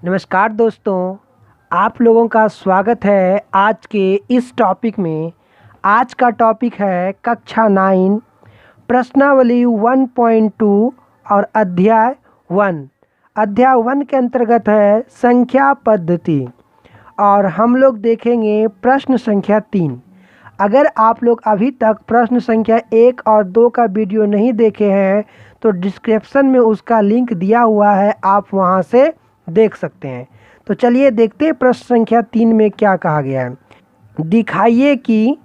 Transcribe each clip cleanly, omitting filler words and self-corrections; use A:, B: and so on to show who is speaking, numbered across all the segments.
A: नमस्कार दोस्तों, आप लोगों का स्वागत है आज के इस टॉपिक में। आज का टॉपिक है कक्षा 9 प्रश्नावली 1.2 और अध्याय 1। अध्याय 1 के अंतर्गत है संख्या पद्धति और हम लोग देखेंगे प्रश्न संख्या 3। अगर आप लोग अभी तक प्रश्न संख्या 1 और 2 का वीडियो नहीं देखे हैं तो डिस्क्रिप्शन में उसका लिंक दिया हुआ है, आप वहां से देख सकते हैं। तो चलिए देखते हैं प्रश्न संख्या 3 में क्या कहा गया है। दिखाइए कि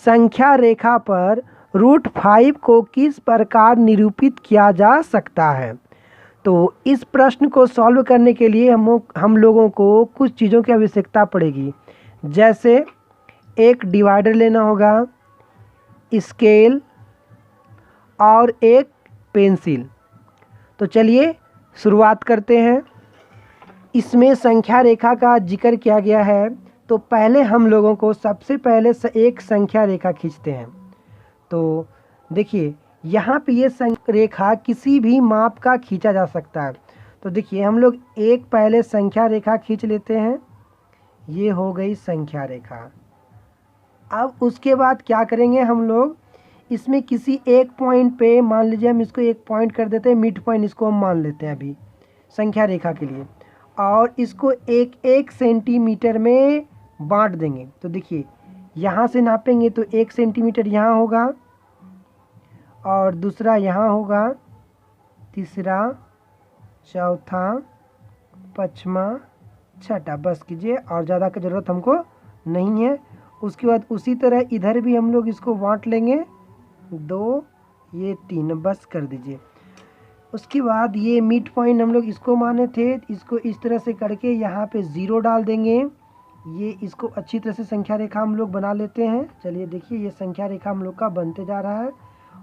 A: संख्या रेखा पर √5 को किस प्रकार निरूपित किया जा सकता है। तो इस प्रश्न को सॉल्व करने के लिए हम लोगों को कुछ चीज़ों की आवश्यकता पड़ेगी, जैसे एक डिवाइडर लेना होगा, स्केल और एक पेंसिल। तो चलिए शुरुआत करते हैं। इसमें संख्या रेखा का जिक्र किया गया है, तो पहले हम लोगों को सबसे पहले एक संख्या रेखा खींचते हैं। तो देखिए यहाँ पे ये रेखा किसी भी माप का खींचा जा सकता है। तो देखिए हम लोग एक पहले संख्या रेखा खींच लेते हैं, ये हो गई संख्या रेखा। अब उसके बाद क्या करेंगे हम लोग, इसमें किसी एक पॉइंट पे मान लीजिए हम इसको एक पॉइंट कर देते हैं, मिड पॉइंट इसको हम मान लेते हैं अभी संख्या रेखा के लिए, और इसको एक सेंटीमीटर में बांट देंगे। तो देखिए यहाँ से नापेंगे तो 1 सेंटीमीटर यहाँ होगा और दूसरा यहाँ होगा, तीसरा, चौथा, पाँचवा, छठा। बस कीजिए, और ज़्यादा की ज़रूरत हमको नहीं है। उसके बाद उसी तरह इधर भी हम लोग इसको बांट लेंगे, 2, ये 3, बस कर दीजिए। उसके बाद ये मिड पॉइंट हम लोग इसको माने थे, इसको इस तरह से करके यहाँ पे 0 डाल देंगे। ये इसको अच्छी तरह से संख्या रेखा हम लोग बना लेते हैं। चलिए देखिए ये संख्या रेखा हम लोग का बनते जा रहा है,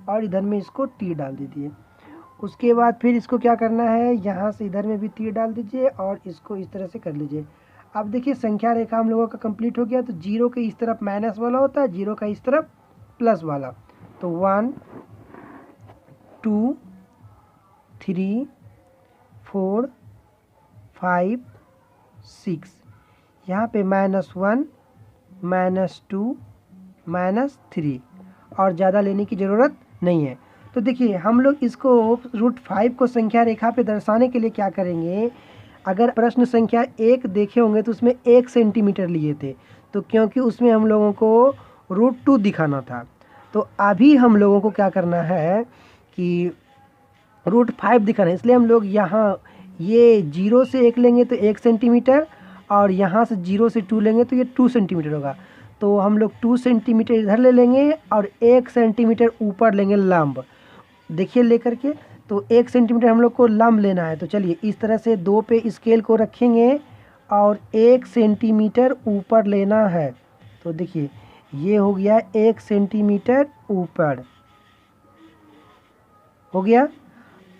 A: और इधर में इसको T डाल दीजिए। उसके बाद फिर इसको क्या करना है, यहाँ से इधर में भी T डाल दीजिए और इसको इस तरह से कर लीजिए। अब देखिए संख्या रेखा हम लोगों का कंप्लीट हो गया। तो 0 के इस तरफ माइनस वाला होता है, 0 का इस तरफ प्लस वाला। तो 1, 2, 3, 4, 5, 6, यहाँ पे -1, -2, -3, और ज़्यादा लेने की ज़रूरत नहीं है। तो देखिए हम लोग इसको √5 को संख्या रेखा पे दर्शाने के लिए क्या करेंगे, अगर प्रश्न संख्या 1 देखे होंगे तो उसमें 1 सेंटीमीटर लिए थे, तो क्योंकि उसमें हम लोगों को √2 दिखाना था। तो अभी हम लोगों को क्या करना है कि √5 दिखाना है, इसलिए हम लोग यहाँ ये 0 से 1 लेंगे तो 1 सेंटीमीटर, और यहाँ से 0 से 2 लेंगे तो ये 2 सेंटीमीटर होगा। तो हम लोग 2 सेंटीमीटर इधर ले लेंगे और 1 सेंटीमीटर ऊपर लेंगे लंब। देखिए लेकर के, तो 1 सेंटीमीटर हम लोग को लंब लेना है। तो चलिए इस तरह से 2 पे स्केल को रखेंगे और 1 सेंटीमीटर ऊपर लेना है। तो देखिए ये हो गया 1 सेंटीमीटर ऊपर हो गया,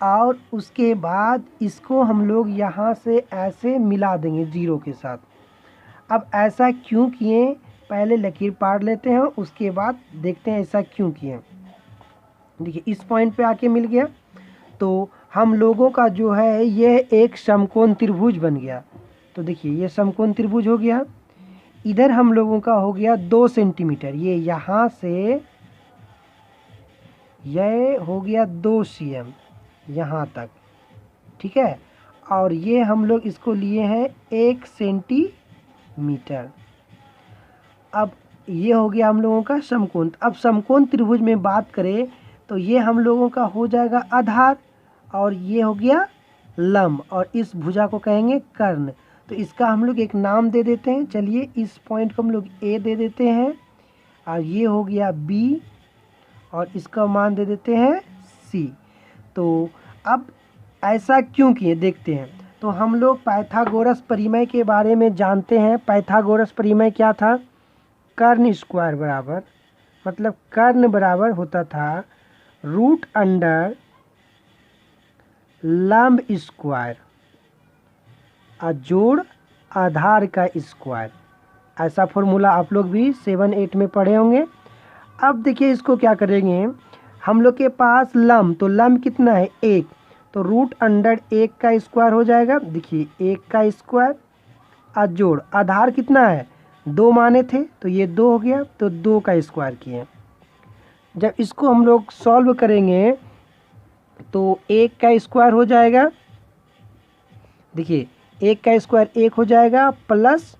A: और उसके बाद इसको हम लोग यहाँ से ऐसे मिला देंगे 0 के साथ। अब ऐसा क्यों किए, पहले लकीर पार लेते हैं, उसके बाद देखते हैं ऐसा क्यों किए। देखिए इस पॉइंट पे आके मिल गया, तो हम लोगों का जो है ये एक समकोण त्रिभुज बन गया। तो देखिए ये समकोण त्रिभुज हो गया। इधर हम लोगों का हो गया 2 सेंटीमीटर, ये यहाँ से ये हो गया 2 cm यहाँ तक, ठीक है। और ये हम लोग इसको लिए हैं 1 सेंटीमीटर। अब ये हो गया हम लोगों का समकोण। अब समकोण त्रिभुज में बात करें तो ये हम लोगों का हो जाएगा आधार, और ये हो गया लंब, और इस भुजा को कहेंगे कर्ण। तो इसका हम लोग एक नाम दे देते हैं। चलिए इस पॉइंट को हम लोग A दे देते हैं, और ये हो गया B, और इसका मान दे देते हैं C। तो अब ऐसा क्यों किए देखते हैं। तो हम लोग पाइथागोरस परिमेय के बारे में जानते हैं। पाइथागोरस परिमेय क्या था, कर्ण स्क्वायर बराबर, मतलब कर्ण बराबर होता था √अंडर लंब स्क्वायर जोड़ आधार का स्क्वायर। ऐसा फॉर्मूला आप लोग भी 7-8 में पढ़े होंगे। अब देखिए इसको क्या करेंगे, हम लोग के पास लंब, तो लंब कितना है 1, तो रूट अंडर 1 का स्क्वायर हो जाएगा। देखिए 1 का स्क्वायर और जोड़ आधार कितना है 2 माने थे तो ये 2 हो गया, तो 2 का स्क्वायर किए। जब इसको हम लोग सॉल्व करेंगे तो 1 का स्क्वायर हो जाएगा। देखिए 1 का स्क्वायर 1 हो जाएगा प्लस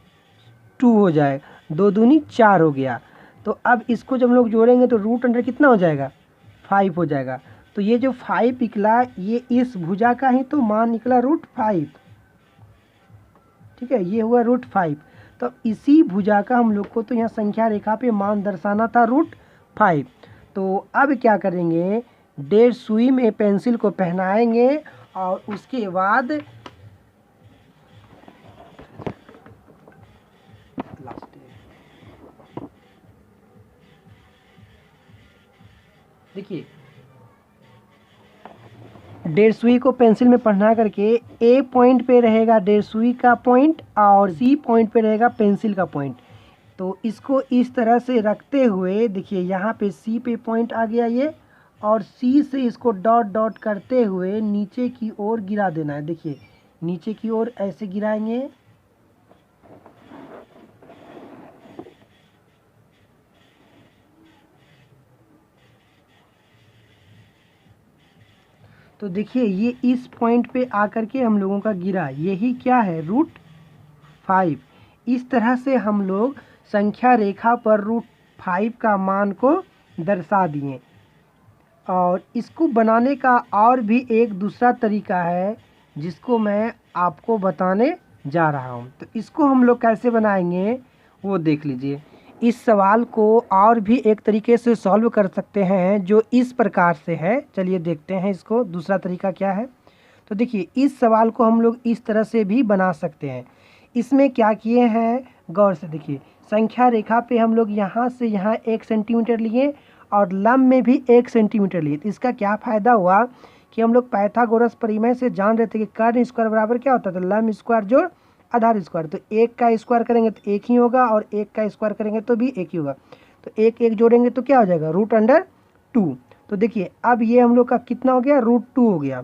A: 2 हो जाएगा, 2 दूनी 4 हो गया। तो अब इसको जब हम लोग जोड़ेंगे तो रूट अंडर कितना हो जाएगा 5 हो जाएगा। तो ये जो 5 निकला ये इस भुजा का ही तो मान निकला √5। ठीक है, ये हुआ √5। तो इसी भुजा का हम लोग को तो यहाँ संख्या रेखा पे मान दर्शाना था √5। तो अब क्या करेंगे, डेढ़ सुई में पेंसिल को पहनाएंगे और उसके बाद देखिए डेढ़ सुई को पेंसिल में पढ़ना करके ए पॉइंट पे रहेगा डेढ़ सुई का पॉइंट और सी पॉइंट पे रहेगा पेंसिल का पॉइंट। तो इसको इस तरह से रखते हुए देखिए यहाँ पे सी पे पॉइंट आ गया ये, और सी से इसको डॉट डॉट करते हुए नीचे की ओर गिरा देना है। देखिए नीचे की ओर ऐसे गिराएंगे। तो देखिए ये इस पॉइंट पे आकर के हम लोगों का गिरा, यही क्या है √5। इस तरह से हम लोग संख्या रेखा पर √5 का मान को दर्शा दिए। और इसको बनाने का और भी एक दूसरा तरीका है जिसको मैं आपको बताने जा रहा हूँ। तो इसको हम लोग कैसे बनाएंगे वो देख लीजिए। इस सवाल को और भी एक तरीके से सॉल्व कर सकते हैं जो इस प्रकार से है। चलिए देखते हैं इसको दूसरा तरीका क्या है। तो देखिए इस सवाल को हम लोग इस तरह से भी बना सकते हैं। इसमें क्या किए हैं गौर से देखिए, संख्या रेखा पे हम लोग यहाँ से यहाँ 1 सेंटीमीटर लिए और लंब में भी 1 सेंटीमीटर लिए। तो इसका क्या फ़ायदा हुआ कि हम लोग पाइथागोरस प्रमेय से जान रहे थे कि कर्ण स्क्वायर बराबर क्या होता था लंब स्क्वायर जोड़ आधार स्क्वायर। तो 1 का स्क्वायर करेंगे तो 1 ही होगा और 1 का स्क्वायर करेंगे तो भी 1 ही होगा। तो 1 1 जोड़ेंगे तो क्या हो जाएगा √2। तो देखिए अब ये हम लोग का कितना हो गया √2 हो गया।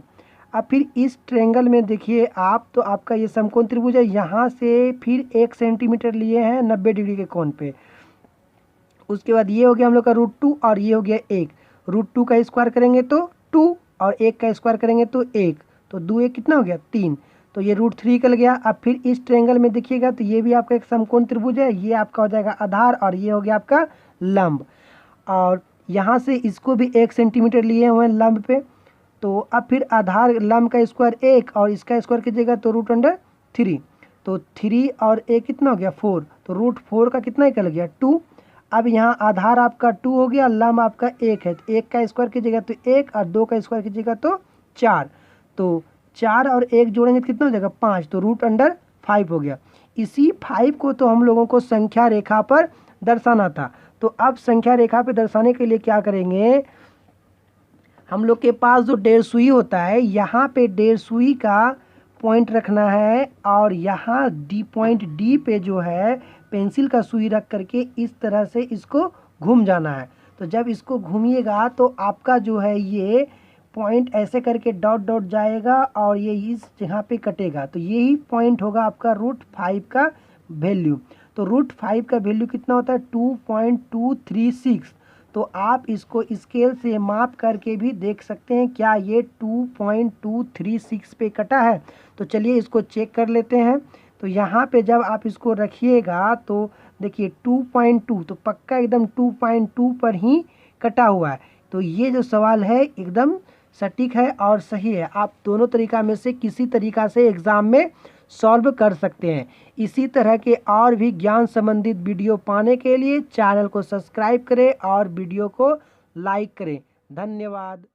A: अब फिर इस ट्रेंगल में देखिए आप, तो आपका ये समकोण त्रिभुज है, यहाँ से फिर 1 सेंटीमीटर लिए हैं 90 डिग्री के कोण पे। उसके बाद ये हो गया हम लोग का √2 और ये हो गया 1। √2 का स्क्वायर करेंगे तो 2 और 1 का स्क्वायर करेंगे तो 1, तो 2 1 कितना हो गया 3। तो ये √3 निकल गया। अब फिर इस ट्रायंगल में देखिएगा तो ये भी आपका एक समकोण त्रिभुज है, ये आपका हो जाएगा आधार और ये हो गया आपका लंब। और यहाँ से इसको भी 1 सेंटीमीटर लिए हुए हैं लंब पे। तो अब फिर आधार लंब का स्क्वायर 1 और इसका स्क्वायर कीजिएगा तो √3। तो 3 और 1 कितना हो गया 4, तो √4 का कितना निकल गया 2। अब यहाँ आधार आपका 2 हो गया, लंब आपका 1 है, तो 1 का स्क्वायर कीजिएगा तो 1 और 2 का स्क्वायर कीजिएगा तो 4। तो 4 और 1 जोड़ेंगे तो कितना हो जाएगा 5, तो √5 हो गया। इसी 5 को तो हम लोगों को संख्या रेखा पर दर्शाना था। तो अब संख्या रेखा पर दर्शाने के लिए क्या करेंगे, हम लोग के पास जो डेढ़ सुई होता है यहाँ पे डेढ़ सुई का पॉइंट रखना है और यहाँ पॉइंट डी पे जो है पेंसिल का सुई रख करके इस तरह से इसको घूम जाना है। तो जब इसको घूमिएगा तो आपका जो है ये पॉइंट ऐसे करके डॉट डॉट जाएगा और ये इस जगह पे कटेगा। तो यही पॉइंट होगा आपका √5 का वैल्यू। तो √5 का वैल्यू कितना होता है 2.236। तो आप इसको स्केल से माप करके भी देख सकते हैं क्या ये 2.236 पे कटा है। तो चलिए इसको चेक कर लेते हैं। तो यहाँ पे जब आप इसको रखिएगा तो देखिए 2.2 तो पक्का एकदम 2.2 पर ही कटा हुआ है। तो ये जो सवाल है एकदम सटीक है और सही है। आप दोनों तरीका में से किसी तरीका से एग्ज़ाम में सॉल्व कर सकते हैं। इसी तरह के और भी ज्ञान संबंधित वीडियो पाने के लिए चैनल को सब्सक्राइब करें और वीडियो को लाइक करें। धन्यवाद।